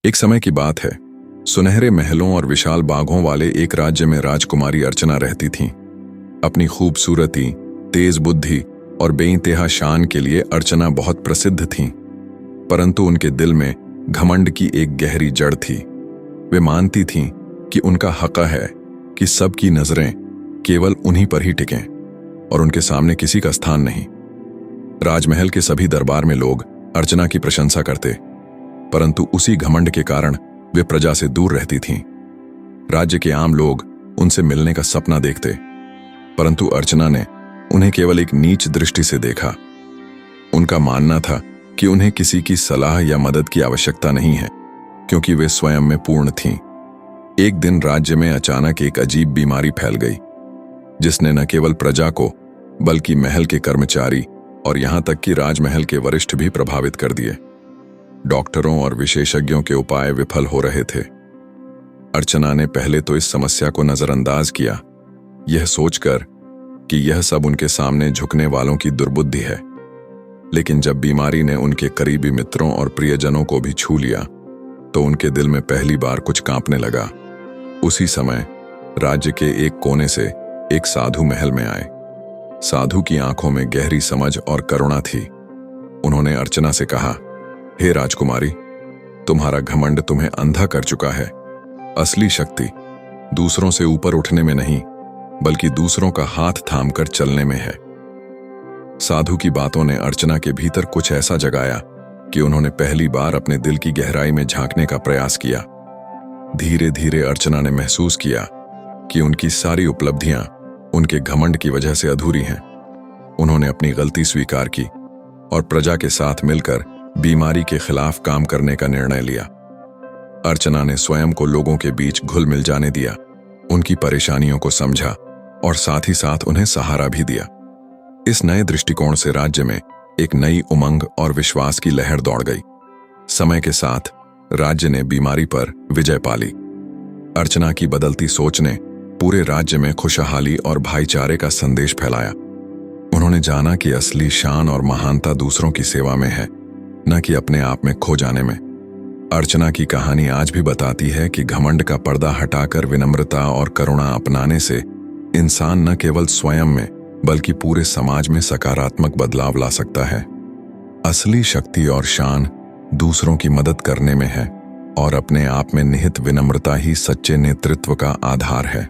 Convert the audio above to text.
एक समय की बात है। सुनहरे महलों और विशाल बागों वाले एक राज्य में राजकुमारी अर्चना रहती थीं। अपनी खूबसूरती, तेज बुद्धि और बेइंतहा शान के लिए अर्चना बहुत प्रसिद्ध थीं। परंतु उनके दिल में घमंड की एक गहरी जड़ थी। वे मानती थीं कि उनका हक है कि सबकी नजरें केवल उन्हीं पर ही टिकें और उनके सामने किसी का स्थान नहीं। राजमहल के सभी दरबार में लोग अर्चना की प्रशंसा करते, परंतु उसी घमंड के कारण वे प्रजा से दूर रहती थीं। राज्य के आम लोग उनसे मिलने का सपना देखते, परंतु अर्चना ने उन्हें केवल एक नीच दृष्टि से देखा। उनका मानना था कि उन्हें किसी की सलाह या मदद की आवश्यकता नहीं है, क्योंकि वे स्वयं में पूर्ण थीं। एक दिन राज्य में अचानक एक अजीब बीमारी फैल गई, जिसने न केवल प्रजा को बल्कि महल के कर्मचारी और यहां तक कि राजमहल के वरिष्ठ भी प्रभावित कर दिए। डॉक्टरों और विशेषज्ञों के उपाय विफल हो रहे थे। अर्चना ने पहले तो इस समस्या को नजरअंदाज किया, यह सोचकर कि यह सब उनके सामने झुकने वालों की दुर्बुद्धि है। लेकिन जब बीमारी ने उनके करीबी मित्रों और प्रियजनों को भी छू लिया, तो उनके दिल में पहली बार कुछ कांपने लगा। उसी समय राज्य के एक कोने से एक साधु महल में आए। साधु की आंखों में गहरी समझ और करुणा थी। उन्होंने अर्चना से कहा, हे राजकुमारी, तुम्हारा घमंड तुम्हें अंधा कर चुका है। असली शक्ति दूसरों से ऊपर उठने में नहीं, बल्कि दूसरों का हाथ थामकर चलने में है। साधु की बातों ने अर्चना के भीतर कुछ ऐसा जगाया कि उन्होंने पहली बार अपने दिल की गहराई में झांकने का प्रयास किया। धीरे धीरे अर्चना ने महसूस किया कि उनकी सारी उपलब्धियां उनके घमंड की वजह से अधूरी हैं। उन्होंने अपनी गलती स्वीकार की और प्रजा के साथ मिलकर बीमारी के खिलाफ काम करने का निर्णय लिया। अर्चना ने स्वयं को लोगों के बीच घुल मिल जाने दिया, उनकी परेशानियों को समझा और साथ ही साथ उन्हें सहारा भी दिया। इस नए दृष्टिकोण से राज्य में एक नई उमंग और विश्वास की लहर दौड़ गई। समय के साथ राज्य ने बीमारी पर विजय पा ली। अर्चना की बदलती सोच ने पूरे राज्य में खुशहाली और भाईचारे का संदेश फैलाया। उन्होंने जाना कि असली शान और महानता दूसरों की सेवा में है, न कि अपने आप में खो जाने में। अर्चना की कहानी आज भी बताती है कि घमंड का पर्दा हटाकर विनम्रता और करुणा अपनाने से इंसान न केवल स्वयं में बल्कि पूरे समाज में सकारात्मक बदलाव ला सकता है। असली शक्ति और शान दूसरों की मदद करने में है और अपने आप में निहित विनम्रता ही सच्चे नेतृत्व का आधार है।